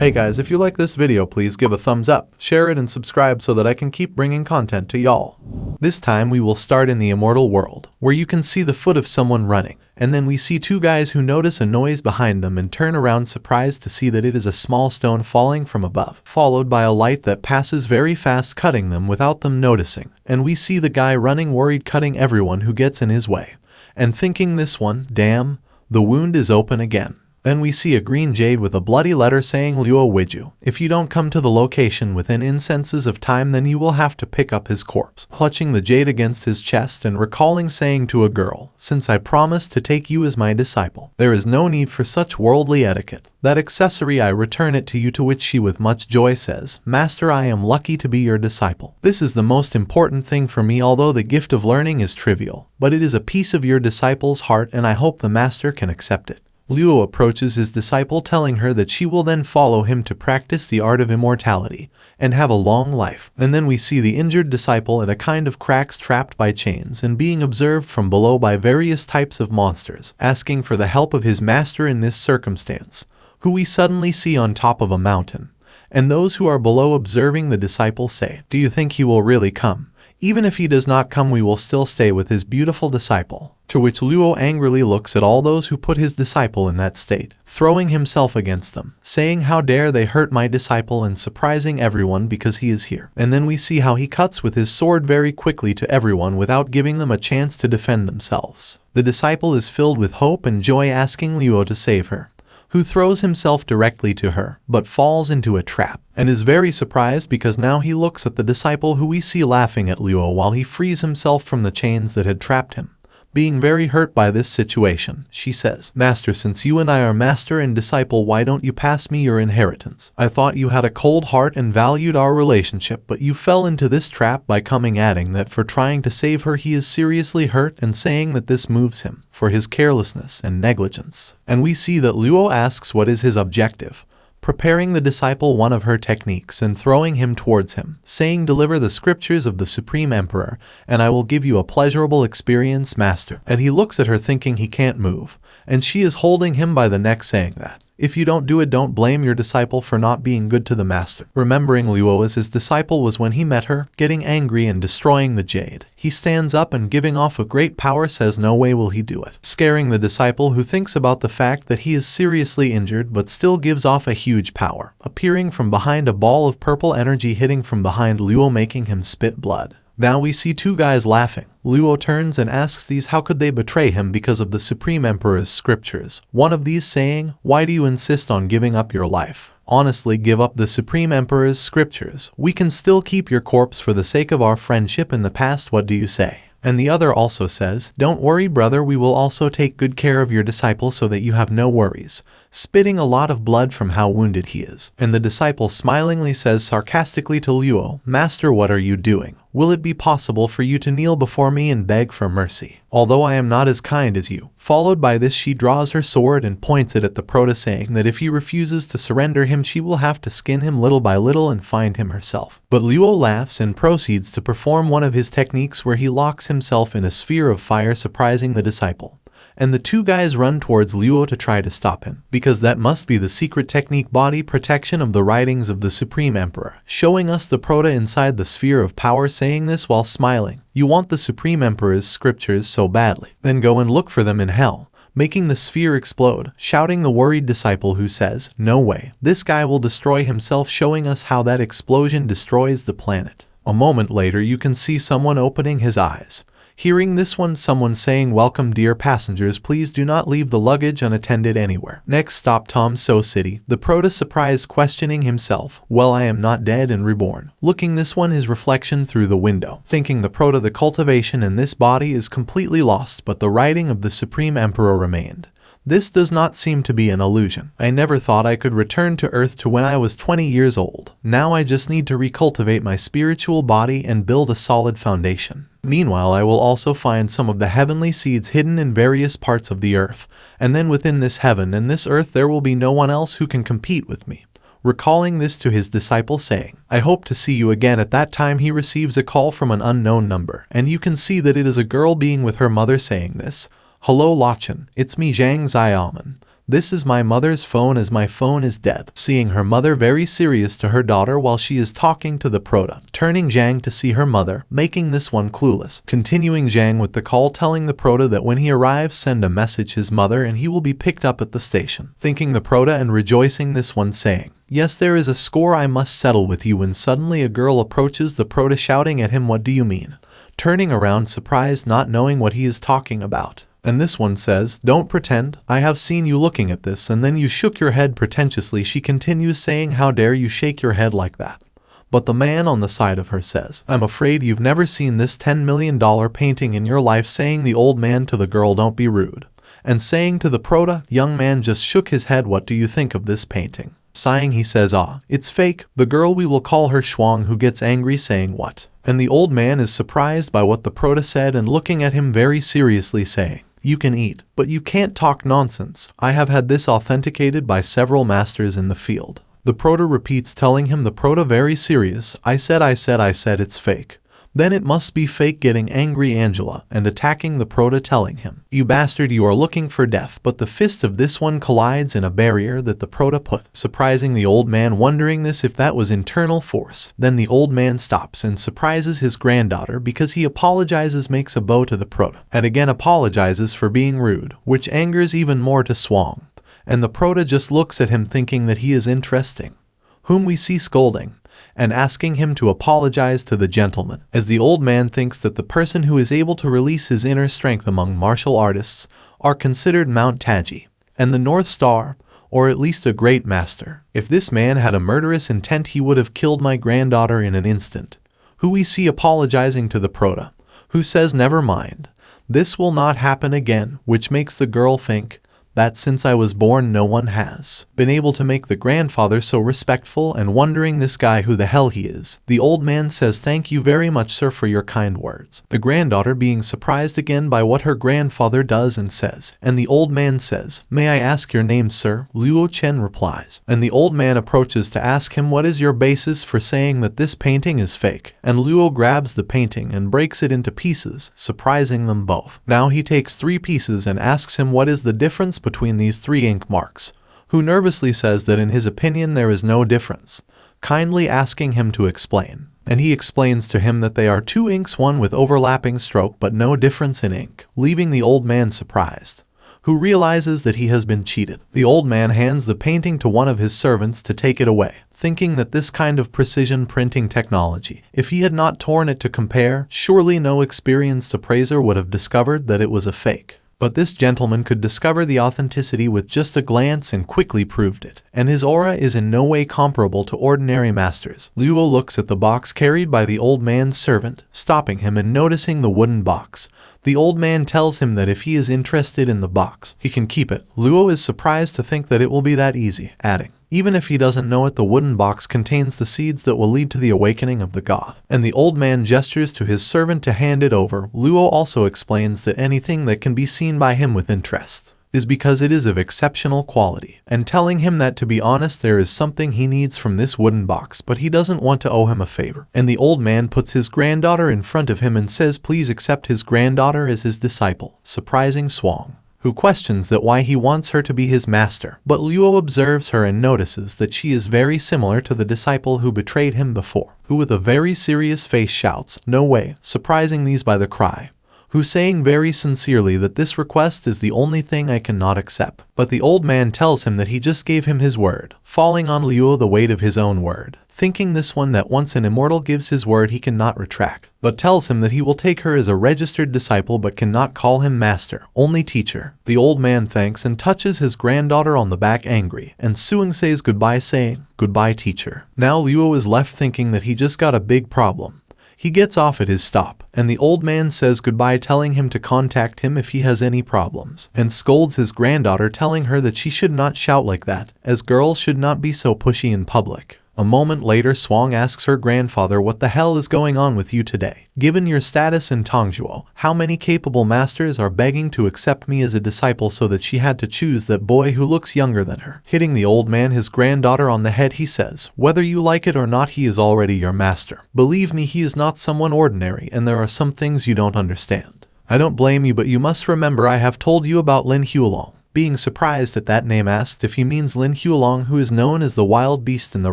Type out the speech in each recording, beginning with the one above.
Hey guys, if you like this video, please give a thumbs up, share it and subscribe so that I can keep bringing content to y'all. This time we will start in the immortal world, where you can see the foot of someone running, and then we see two guys who notice a noise behind them and turn around surprised to see that it is a small stone falling from above, followed by a light that passes very fast cutting them without them noticing, and we see the guy running worried cutting everyone who gets in his way, and thinking this one, damn, the wound is open again. Then we see a green jade with a bloody letter saying Luo Wiju. If you don't come to the location within instances of time, then you will have to pick up his corpse. Clutching the jade against his chest and recalling saying to a girl, since I promised to take you as my disciple, there is no need for such worldly etiquette. That accessory I return it to you, to which she with much joy says, Master, I am lucky to be your disciple. This is the most important thing for me, although the gift of learning is trivial, but it is a piece of your disciple's heart and I hope the master can accept it. Luo approaches his disciple telling her that she will then follow him to practice the art of immortality and have a long life. And then we see the injured disciple in a kind of cracks trapped by chains and being observed from below by various types of monsters, asking for the help of his master in this circumstance, who we suddenly see on top of a mountain. And those who are below observing the disciple say, do you think he will really come? Even if he does not come, we will still stay with his beautiful disciple. To which Luo angrily looks at all those who put his disciple in that state, throwing himself against them, saying how dare they hurt my disciple, and surprising everyone because he is here. And then we see how he cuts with his sword very quickly to everyone without giving them a chance to defend themselves. The disciple is filled with hope and joy, asking Luo to save her, who throws himself directly to her, but falls into a trap, and is very surprised because now he looks at the disciple, who we see laughing at Luo while he frees himself from the chains that had trapped him. Being very hurt by this situation, she says, Master, since you and I are master and disciple, why don't you pass me your inheritance? I thought you had a cold heart and valued our relationship, but you fell into this trap by coming, adding that for trying to save her he is seriously hurt, and saying that this moves him for his carelessness and negligence. And we see that Luo asks what is his objective, preparing the disciple one of her techniques and throwing him towards him, saying, deliver the scriptures of the Supreme Emperor, and I will give you a pleasurable experience, master. And he looks at her thinking he can't move, and she is holding him by the neck saying that, if you don't do it, don't blame your disciple for not being good to the master. Remembering Luo as his disciple was when he met her, getting angry and destroying the jade, he stands up and giving off a great power says no way will he do it, scaring the disciple, who thinks about the fact that he is seriously injured but still gives off a huge power, appearing from behind a ball of purple energy hitting from behind Luo, making him spit blood. Now we see two guys laughing. Luo turns and asks these how could they betray him because of the Supreme Emperor's scriptures. One of these saying, why do you insist on giving up your life? Honestly, give up the Supreme Emperor's scriptures. We can still keep your corpse for the sake of our friendship in the past. What do you say? And the other also says, don't worry brother, we will also take good care of your disciple so that you have no worries, spitting a lot of blood from how wounded he is. And the disciple smilingly says sarcastically to Luo, Master, what are you doing? Will it be possible for you to kneel before me and beg for mercy, although I am not as kind as you? Followed by this she draws her sword and points it at the Prota, saying that if he refuses to surrender him she will have to skin him little by little and find him herself. But Luo laughs and proceeds to perform one of his techniques where he locks himself in a sphere of fire, surprising the disciple. And the two guys run towards Luo to try to stop him, because that must be the secret technique, body protection of the writings of the Supreme Emperor, showing us the Prota inside the sphere of power saying this while smiling. You want the Supreme Emperor's scriptures so badly, then go and look for them in hell, making the sphere explode, shouting the worried disciple, who says, no way, this guy will destroy himself, showing us how that explosion destroys the planet. A moment later you can see someone opening his eyes. Hearing this one, someone saying, welcome dear passengers, please do not leave the luggage unattended anywhere. Next stop, Tom So City. The Prota surprised, questioning himself, well, I am not dead and reborn. Looking this one his reflection through the window, thinking the Prota the cultivation in this body is completely lost, but the writing of the Supreme Emperor remained. This does not seem to be an illusion. I never thought I could return to Earth to when I was 20 years old. Now I just need to recultivate my spiritual body and build a solid foundation. Meanwhile, I will also find some of the heavenly seeds hidden in various parts of the earth, and then within this heaven and this earth there will be no one else who can compete with me. Recalling this to his disciple, saying, I hope to see you again. At that time he receives a call from an unknown number, and you can see that it is a girl being with her mother saying this, Hello Lachin, it's me Zhang Xiaoman. This is my mother's phone as my phone is dead. Seeing her mother very serious to her daughter while she is talking to the Proto. Turning Zhang to see her mother, making this one clueless. Continuing Zhang with the call telling the Proto that when he arrives send a message his mother and he will be picked up at the station. Thinking the Proto and rejoicing this one saying, yes, there is a score I must settle with you, when suddenly a girl approaches the Proto shouting at him, what do you mean? Turning around surprised not knowing what he is talking about. And this one says, don't pretend, I have seen you looking at this, and then you shook your head pretentiously. She continues saying, how dare you shake your head like that? But the man on the side of her says, I'm afraid you've never seen this $10 million painting in your life. Saying the old man to the girl, don't be rude. And saying to the Proto, young man just shook his head, what do you think of this painting? Sighing he says, it's fake. The girl, we will call her Shuang, who gets angry saying what? And the old man is surprised by what the Proto said and looking at him very seriously saying, you can eat, but you can't talk nonsense. I have had this authenticated by several masters in the field. The Proto repeats telling him, the Proto very serious, I said it's fake. Then it must be fake. Getting angry Angela and attacking the Proto telling him, you bastard, you are looking for death. But the fist of this one collides in a barrier that the Proto put, surprising the old man, wondering this if that was internal force. Then the old man stops and surprises his granddaughter because he apologizes, makes a bow to the Proto, and again apologizes for being rude, which angers even more to Shuang. And the Proto just looks at him thinking that he is interesting, whom we see scolding and asking him to apologize to the gentleman, as the old man thinks that the person who is able to release his inner strength among martial artists are considered Mount Taji and the North Star, or at least a great master. If this man had a murderous intent, he would have killed my granddaughter in an instant, who we see apologizing to the Proto, who says never mind, this will not happen again, which makes the girl think that since I was born no one has been able to make the grandfather so respectful, and wondering this guy who the hell he is. The old man says, thank you very much sir for your kind words. The granddaughter being surprised again by what her grandfather does and says, and the old man says, may I ask your name sir? Luo Chen replies, and the old man approaches to ask him, what is your basis for saying that this painting is fake? And Luo grabs the painting and breaks it into pieces, surprising them both. Now he takes 3 pieces and asks him what is the difference between these 3 ink marks, who nervously says that in his opinion there is no difference, kindly asking him to explain. And he explains to him that they are 2 inks, one with overlapping stroke but no difference in ink, leaving the old man surprised, who realizes that he has been cheated. The old man hands the painting to one of his servants to take it away, thinking that this kind of precision printing technology, if he had not torn it to compare, surely no experienced appraiser would have discovered that it was a fake. But this gentleman could discover the authenticity with just a glance and quickly proved it, and his aura is in no way comparable to ordinary masters. Luo looks at the box carried by the old man's servant, stopping him and noticing the wooden box. The old man tells him that if he is interested in the box, he can keep it. Luo is surprised to think that it will be that easy, adding, even if he doesn't know it, the wooden box contains the seeds that will lead to the awakening of the god. And the old man gestures to his servant to hand it over. Luo also explains that anything that can be seen by him with interest is because it is of exceptional quality, and telling him that to be honest there is something he needs from this wooden box, but he doesn't want to owe him a favor. And the old man puts his granddaughter in front of him and says please accept his granddaughter as his disciple, surprising Shuang, who questions that why he wants her to be his master. But Luo observes her and notices that she is very similar to the disciple who betrayed him before, who with a very serious face shouts, no way, surprising these by the cry, who saying very sincerely that this request is the only thing I cannot accept. But the old man tells him that he just gave him his word, falling on Luo the weight of his own word, thinking this one that once an immortal gives his word he cannot retract, but tells him that he will take her as a registered disciple but cannot call him master, only teacher. The old man thanks and touches his granddaughter on the back angry, and Suing says goodbye saying, goodbye teacher. Now Luo is left thinking that he just got a big problem. He gets off at his stop, and the old man says goodbye telling him to contact him if he has any problems, and scolds his granddaughter telling her that she should not shout like that, as girls should not be so pushy in public. A moment later Shuang asks her grandfather, what the hell is going on with you today? Given your status in Tongzhuo, how many capable masters are begging to accept me as a disciple so that she had to choose that boy who looks younger than her? Hitting the old man his granddaughter on the head he says, whether you like it or not he is already your master. Believe me, he is not someone ordinary and there are some things you don't understand. I don't blame you, but you must remember I have told you about Lin Huolong, being surprised at that name, asked if he means Lin Huolong, who is known as the wild beast in the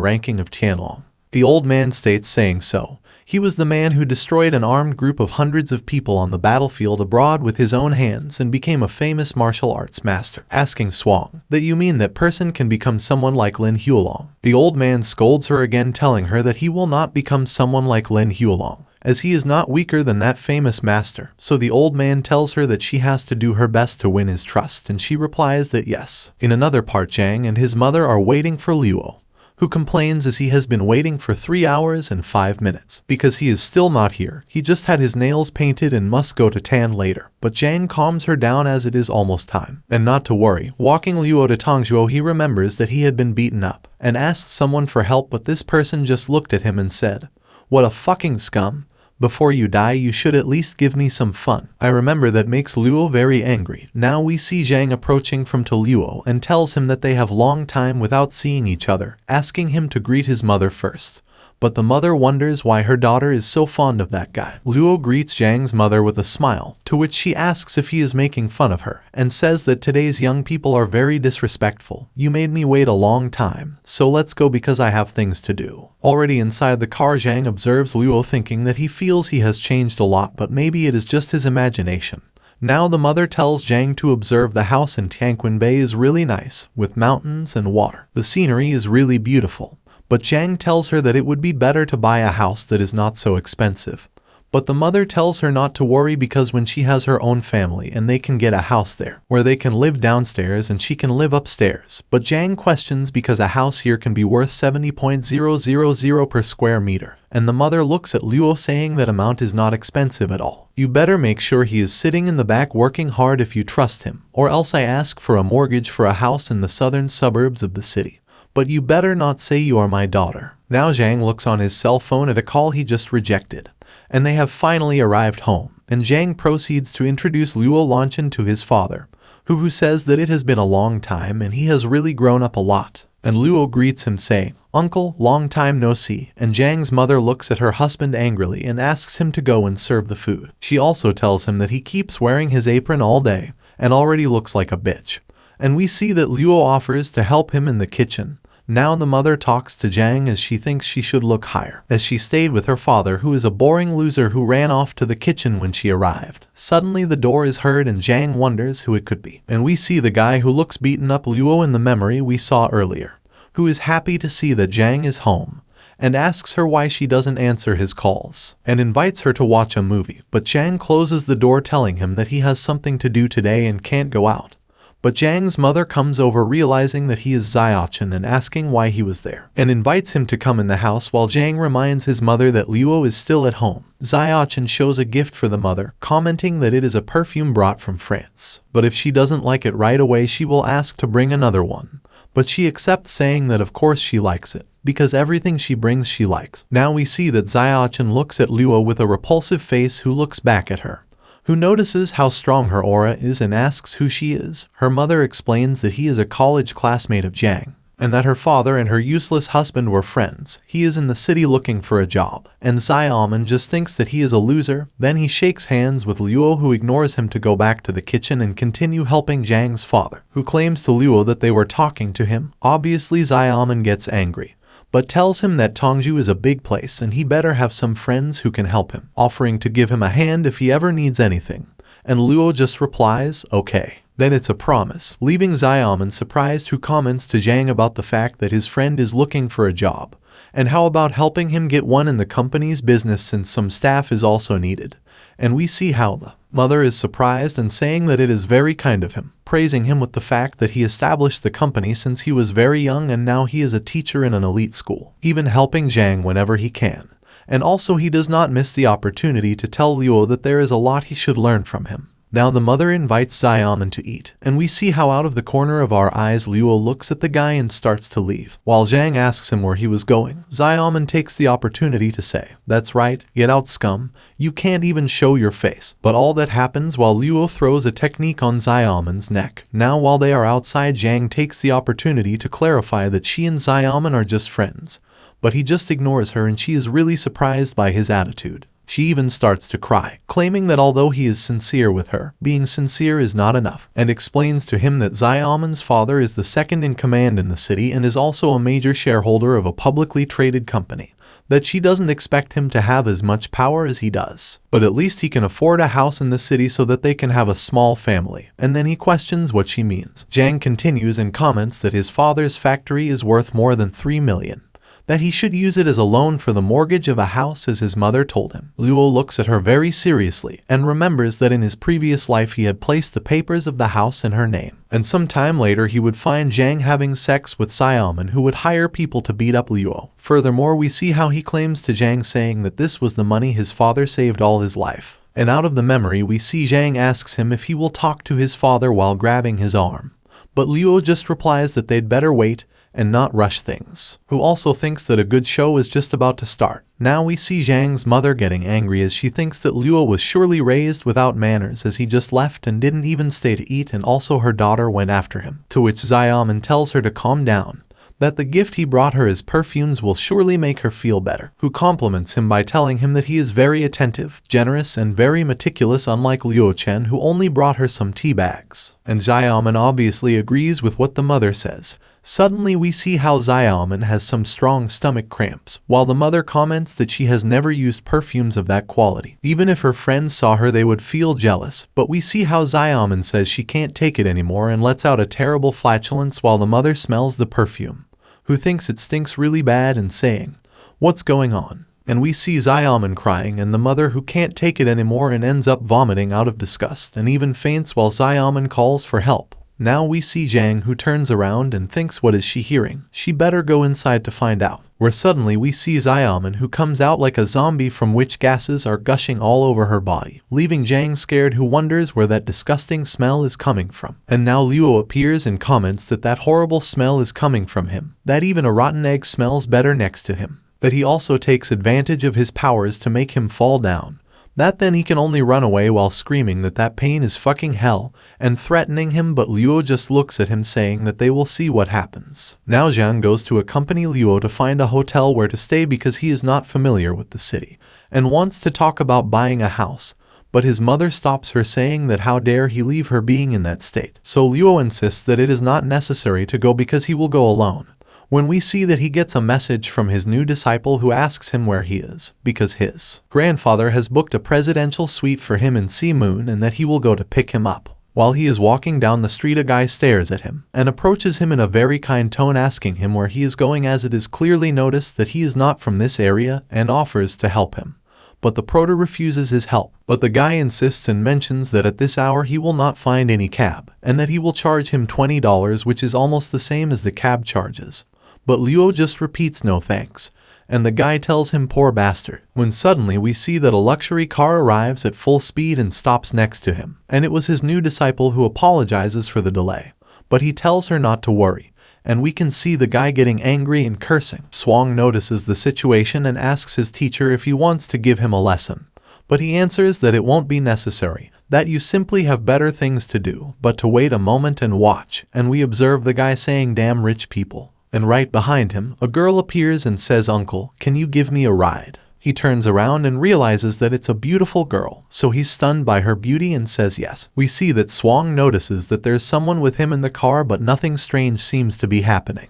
ranking of Tianlong. The old man states, saying so. He was the man who destroyed an armed group of hundreds of people on the battlefield abroad with his own hands and became a famous martial arts master. Asking Swang, that you mean that person can become someone like Lin Huolong? The old man scolds her again, telling her that he will not become someone like Lin Huolong, as he is not weaker than that famous master. So the old man tells her that she has to do her best to win his trust, and she replies that yes. In another part, Zhang and his mother are waiting for Luo, who complains as he has been waiting for 3 hours and 5 minutes because he is still not here. He just had his nails painted and must go to tan later. But Zhang calms her down as it is almost time. And not to worry, walking Luo to Tongzhuo, he remembers that he had been beaten up and asked someone for help, but this person just looked at him and said, "What a fucking scum. Before you die, you should at least give me some fun." I remember that makes Luo very angry. Now we see Zhang approaching from to Luo and tells him that they have long time without seeing each other, asking him to greet his mother first. But the mother wonders why her daughter is so fond of that guy. Luo greets Zhang's mother with a smile, to which she asks if he is making fun of her, and says that today's young people are very disrespectful. You made me wait a long time, so let's go because I have things to do. Already inside the car, Zhang observes Luo, thinking that he feels he has changed a lot, but maybe it is just his imagination. Now the mother tells Zhang to observe the house in Tianquan Bay is really nice, with mountains and water. The scenery is really beautiful. But Zhang tells her that it would be better to buy a house that is not so expensive. But the mother tells her not to worry because when she has her own family and they can get a house there, where they can live downstairs and she can live upstairs. But Zhang questions because a house here can be worth 70,000 per square meter. And the mother looks at Luo, saying that amount is not expensive at all. You better make sure he is sitting in the back working hard if you trust him, or else I ask for a mortgage for a house in the southern suburbs of the city. But you better not say you are my daughter. Now Zhang looks on his cell phone at a call he just rejected, and they have finally arrived home, and Zhang proceeds to introduce Luo Lanchin to his father, who says that it has been a long time and he has really grown up a lot. And Luo greets him, saying, "Uncle, long time no see." And Zhang's mother looks at her husband angrily and asks him to go and serve the food. She also tells him that he keeps wearing his apron all day and already looks like a bitch. And we see that Luo offers to help him in the kitchen. Now the mother talks to Zhang as she thinks she should look higher, as she stayed with her father, who is a boring loser who ran off to the kitchen when she arrived. Suddenly the door is heard and Zhang wonders who it could be. And we see the guy who looks beaten up, Luo in the memory we saw earlier, who is happy to see that Zhang is home, and asks her why she doesn't answer his calls, and invites her to watch a movie. But Zhang closes the door, telling him that he has something to do today and can't go out. But Zhang's mother comes over, realizing that he is Xiaochen and asking why he was there, and invites him to come in the house while Zhang reminds his mother that Luo is still at home. Xiaochen shows a gift for the mother, commenting that it is a perfume brought from France. But if she doesn't like it right away, she will ask to bring another one. But she accepts, saying that of course she likes it, because everything she brings she likes. Now we see that Xiaochen looks at Luo with a repulsive face, who looks back at her, who notices how strong her aura is and asks who she is. Her mother explains that he is a college classmate of Zhang, and that her father and her useless husband were friends. He is in the city looking for a job, and Xiaoman just thinks that he is a loser. Then he shakes hands with Luo, who ignores him to go back to the kitchen and continue helping Zhang's father, who claims to Luo that they were talking to him. Obviously Xiaoman gets angry, but tells him that Tongzhou is a big place and he better have some friends who can help him, offering to give him a hand if he ever needs anything. And Luo just replies, "Okay." Then it's a promise, leaving Xiaoman surprised, who comments to Zhang about the fact that his friend is looking for a job, and how about helping him get one in the company's business since some staff is also needed. And we see how the mother is surprised and saying that it is very kind of him, praising him with the fact that he established the company since he was very young and now he is a teacher in an elite school, even helping Zhang whenever he can. And also he does not miss the opportunity to tell Luo that there is a lot he should learn from him. Now the mother invites Xiaoman to eat, and we see how out of the corner of our eyes Luo looks at the guy and starts to leave. While Zhang asks him where he was going, Xiaoman takes the opportunity to say, "That's right, get out scum, you can't even show your face." But all that happens while Luo throws a technique on Xiaoman's neck. Now while they are outside, Zhang takes the opportunity to clarify that she and Xiaoman are just friends, but he just ignores her and she is really surprised by his attitude. She even starts to cry, claiming that although he is sincere with her, being sincere is not enough, and explains to him that Xiaoman's father is the second in command in the city and is also a major shareholder of a publicly traded company, that she doesn't expect him to have as much power as he does, but at least he can afford a house in the city so that they can have a small family. And then he questions what she means. Zhang continues and comments that his father's factory is worth more than 3 million, that he should use it as a loan for the mortgage of a house as his mother told him. Luo looks at her very seriously and remembers that in his previous life he had placed the papers of the house in her name. And some time later he would find Zhang having sex with Xiaoman, who would hire people to beat up Luo. Furthermore, we see how he claims to Zhang saying that this was the money his father saved all his life. And out of the memory we see Zhang asks him if he will talk to his father while grabbing his arm. But Luo just replies that they'd better wait and not rush things, who also thinks that a good show is just about to start. Now we see Zhang's mother getting angry as she thinks that Luo was surely raised without manners as he just left and didn't even stay to eat, and also her daughter went after him. To which Xiaoman tells her to calm down, that the gift he brought her as perfumes will surely make her feel better, who compliments him by telling him that he is very attentive, generous, and very meticulous, unlike Luo Chen, who only brought her some tea bags. And Xiaoman obviously agrees with what the mother says. Suddenly we see how Xiaoman has some strong stomach cramps, while the mother comments that she has never used perfumes of that quality. Even if her friends saw her they would feel jealous, but we see how Xiaoman says she can't take it anymore and lets out a terrible flatulence while the mother smells the perfume, who thinks it stinks really bad and saying, "What's going on?" And we see Xiaoman crying and the mother who can't take it anymore and ends up vomiting out of disgust and even faints while Xiaoman calls for help. Now we see Zhang, who turns around and thinks, what is she hearing? She better go inside to find out. Where suddenly we see Xiaoman, who comes out like a zombie from which gases are gushing all over her body, leaving Zhang scared, who wonders where that disgusting smell is coming from. And now Luo appears and comments that that horrible smell is coming from him, that even a rotten egg smells better next to him, that he also takes advantage of his powers to make him fall down, that then he can only run away while screaming that that pain is fucking hell and threatening him, but Luo just looks at him saying that they will see what happens. Now Zhang goes to accompany Luo to find a hotel where to stay because he is not familiar with the city and wants to talk about buying a house, but his mother stops her saying that how dare he leave her being in that state. So Luo insists that it is not necessary to go because he will go alone. When we see that he gets a message from his new disciple who asks him where he is, because his grandfather has booked a presidential suite for him in Sea Moon and that he will go to pick him up. While he is walking down the street, a guy stares at him and approaches him in a very kind tone asking him where he is going, as it is clearly noticed that he is not from this area, and offers to help him. But the prota refuses his help, but the guy insists and mentions that at this hour he will not find any cab and that he will charge him $20, which is almost the same as the cab charges. But Luo just repeats no thanks, and the guy tells him poor bastard, when suddenly we see that a luxury car arrives at full speed and stops next to him, and it was his new disciple, who apologizes for the delay, but he tells her not to worry, and we can see the guy getting angry and cursing. Swang notices the situation and asks his teacher if he wants to give him a lesson, but he answers that it won't be necessary, that you simply have better things to do, but to wait a moment and watch, and we observe the guy saying damn rich people. And right behind him, a girl appears and says, "Uncle, can you give me a ride?" He turns around and realizes that it's a beautiful girl, so he's stunned by her beauty and says yes. We see that Swang notices that there's someone with him in the car, but nothing strange seems to be happening.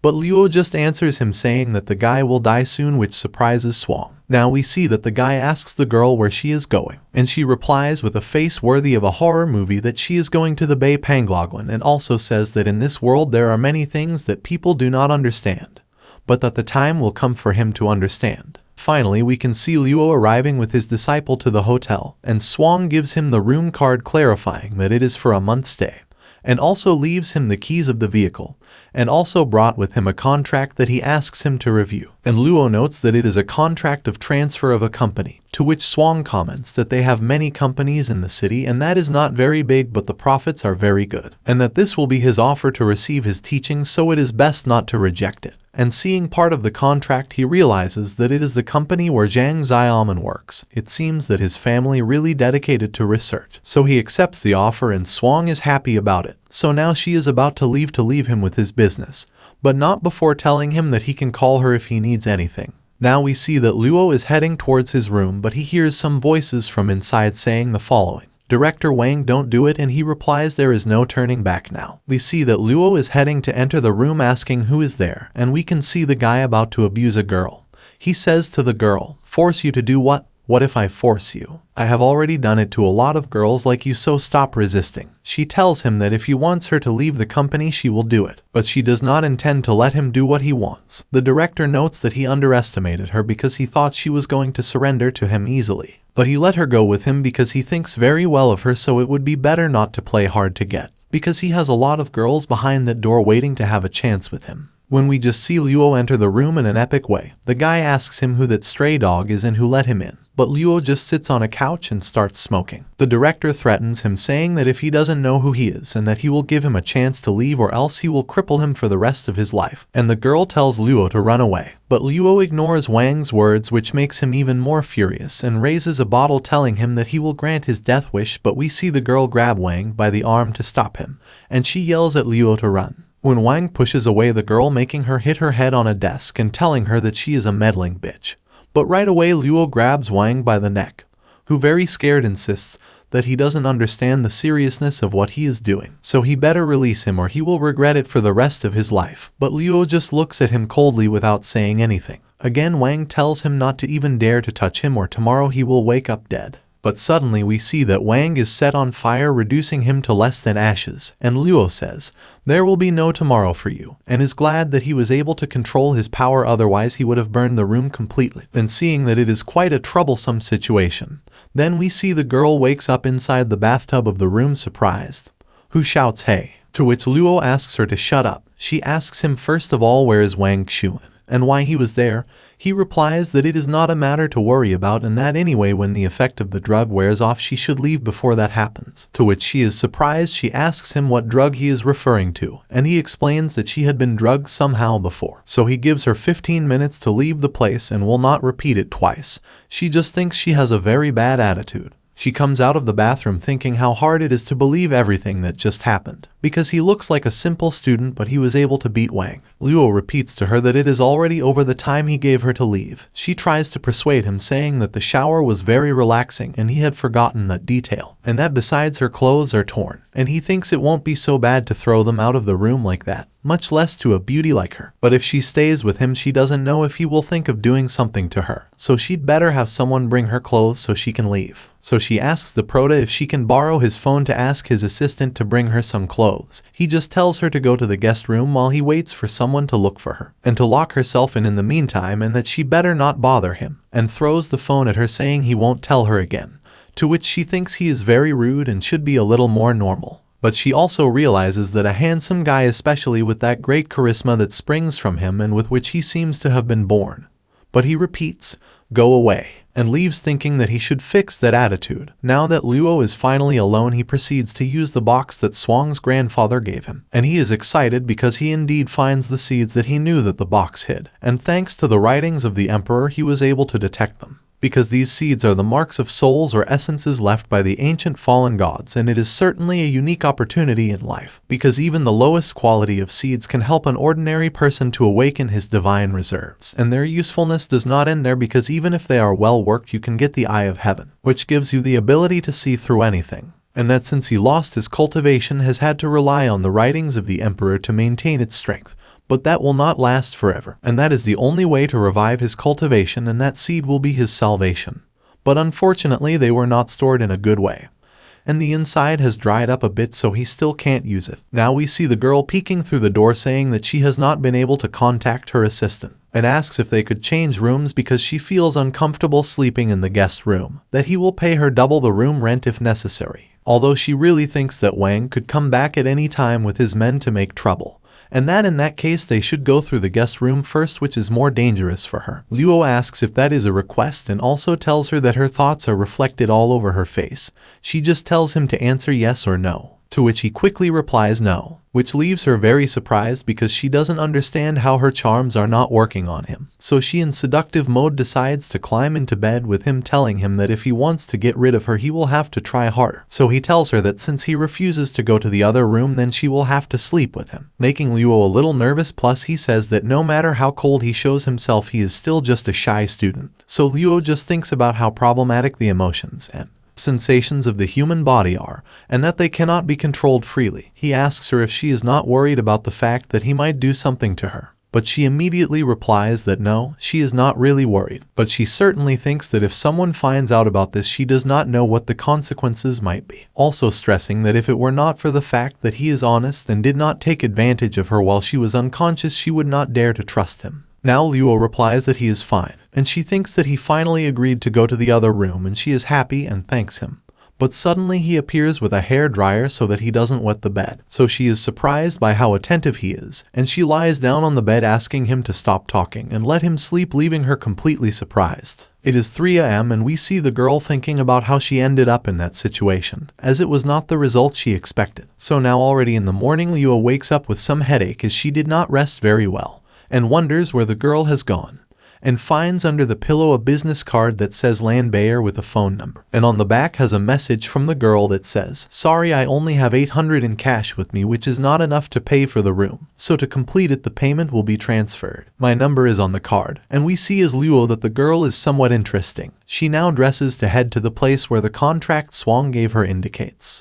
But Luo just answers him saying that the guy will die soon, which surprises Swang. Now we see that the guy asks the girl where she is going, and she replies with a face worthy of a horror movie that she is going to the Bay Pangloglin, and also says that in this world there are many things that people do not understand, but that the time will come for him to understand. Finally, we can see Luo arriving with his disciple to the hotel, and Swang gives him the room card clarifying that it is for a month's stay, and also leaves him the keys of the vehicle, and also brought with him a contract that he asks him to review. And Luo notes that it is a contract of transfer of a company, to which Swang comments that they have many companies in the city and that is not very big, but the profits are very good, and that this will be his offer to receive his teaching, so it is best not to reject it. And seeing part of the contract, he realizes that it is the company where Zhang Xiaoman works. It seems that his family really dedicated to research, so he accepts the offer and Swang is happy about it. So now she is about to leave him with his business, but not before telling him that he can call her if he needs anything. Now we see that Luo is heading towards his room, but he hears some voices from inside saying the following: "Director Wang, don't do it," and he replies, "There is no turning back now." We see that Luo is heading to enter the room asking who is there, and we can see the guy about to abuse a girl. He says to the girl, "Force you to do what? What if I force you? I have already done it to a lot of girls like you, so stop resisting." She tells him that if he wants her to leave the company she will do it, but she does not intend to let him do what he wants. The director notes that he underestimated her because he thought she was going to surrender to him easily, but he let her go with him because he thinks very well of her, so it would be better not to play hard to get, because he has a lot of girls behind that door waiting to have a chance with him. When we just see Luo enter the room in an epic way, the guy asks him who that stray dog is and who let him in, but Luo just sits on a couch and starts smoking. The director threatens him, saying that if he doesn't know who he is and that he will give him a chance to leave or else he will cripple him for the rest of his life, and the girl tells Luo to run away. But Luo ignores Wang's words, which makes him even more furious, and raises a bottle telling him that he will grant his death wish, but we see the girl grab Wang by the arm to stop him, and she yells at Luo to run. When Wang pushes away the girl, making her hit her head on a desk and telling her that she is a meddling bitch. But right away Luo grabs Wang by the neck, who very scared insists that he doesn't understand the seriousness of what he is doing, so he better release him or he will regret it for the rest of his life. But Luo just looks at him coldly without saying anything. Again Wang tells him not to even dare to touch him or tomorrow he will wake up dead. But suddenly we see that Wang is set on fire, reducing him to less than ashes, and Luo says, "There will be no tomorrow for you," and is glad that he was able to control his power, otherwise he would have burned the room completely. And seeing that it is quite a troublesome situation, then we see the girl wakes up inside the bathtub of the room surprised, who shouts "Hey," to which Luo asks her to shut up. She asks him first of all where is Wang Xuan, and why he was there. He replies that it is not a matter to worry about and that anyway when the effect of the drug wears off she should leave before that happens. To which she is surprised. She asks him what drug he is referring to, and he explains that she had been drugged somehow before. So he gives her 15 minutes to leave the place and will not repeat it twice. She just thinks she has a very bad attitude. She comes out of the bathroom thinking how hard it is to believe everything that just happened, because he looks like a simple student but he was able to beat Wang. Luo repeats to her that it is already over the time he gave her to leave. She tries to persuade him, saying that the shower was very relaxing and he had forgotten that detail, and that besides her clothes are torn, and he thinks it won't be so bad to throw them out of the room like that, much less to a beauty like her. But if she stays with him she doesn't know if he will think of doing something to her, so she'd better have someone bring her clothes so she can leave. So she asks the prota if she can borrow his phone to ask his assistant to bring her some clothes. He just tells her to go to the guest room while he waits for someone to look for her, and to lock herself in the meantime, and that she better not bother him, and throws the phone at her saying he won't tell her again, to which she thinks he is very rude and should be a little more normal. But she also realizes that a handsome guy, especially with that great charisma that springs from him and with which he seems to have been born. But he repeats, "Go away," and leaves thinking that he should fix that attitude. Now that Luo is finally alone, he proceeds to use the box that Swang's grandfather gave him, and he is excited because he indeed finds the seeds that he knew that the box hid, and thanks to the writings of the emperor he was able to detect them, because these seeds are the marks of souls or essences left by the ancient fallen gods, and it is certainly a unique opportunity in life, because even the lowest quality of seeds can help an ordinary person to awaken his divine reserves, and their usefulness does not end there, because even if they are well worked you can get the eye of heaven, which gives you the ability to see through anything. And that since he lost his cultivation has had to rely on the writings of the emperor to maintain its strength. But that will not last forever, and that is the only way to revive his cultivation, and that seed will be his salvation. But unfortunately they were not stored in a good way, and the inside has dried up a bit, so he still can't use it. Now we see the girl peeking through the door saying that she has not been able to contact her assistant, and asks if they could change rooms because she feels uncomfortable sleeping in the guest room, that he will pay her double the room rent if necessary, although she really thinks that Wang could come back at any time with his men to make trouble, and that in that case they should go through the guest room first, which is more dangerous for her. Luo asks if that is a request and also tells her that her thoughts are reflected all over her face. She just tells him to answer yes or no, To which he quickly replies no, which leaves her very surprised because she doesn't understand how her charms are not working on him. So she in seductive mode decides to climb into bed with him, telling him that if he wants to get rid of her he will have to try harder. So he tells her that since he refuses to go to the other room then she will have to sleep with him, making Luo a little nervous. Plus he says that no matter how cold he shows himself he is still just a shy student. So Luo just thinks about how problematic the emotions and sensations of the human body are, and that they cannot be controlled freely. He asks her if she is not worried about the fact that he might do something to her, but she immediately replies that no, she is not really worried, but she certainly thinks that if someone finds out about this she does not know what the consequences might be. Also stressing that if it were not for the fact that he is honest and did not take advantage of her while she was unconscious she would not dare to trust him. Now Luo replies that he is fine, and she thinks that he finally agreed to go to the other room and she is happy and thanks him. But suddenly he appears with a hair dryer so that he doesn't wet the bed. So she is surprised by how attentive he is, and she lies down on the bed asking him to stop talking and let him sleep, leaving her completely surprised. It is 3 a.m. and we see the girl thinking about how she ended up in that situation, as it was not the result she expected. So now already in the morning Luo wakes up with some headache as she did not rest very well, and wonders where the girl has gone, and finds under the pillow a business card that says Land Bayer with a phone number, and on the back has a message from the girl that says, "Sorry, I only have 800 in cash with me, which is not enough to pay for the room, so to complete it the payment will be transferred. My number is on the card." And we see as Luo that the girl is somewhat interesting. She now dresses to head to the place where the contract Swang gave her indicates.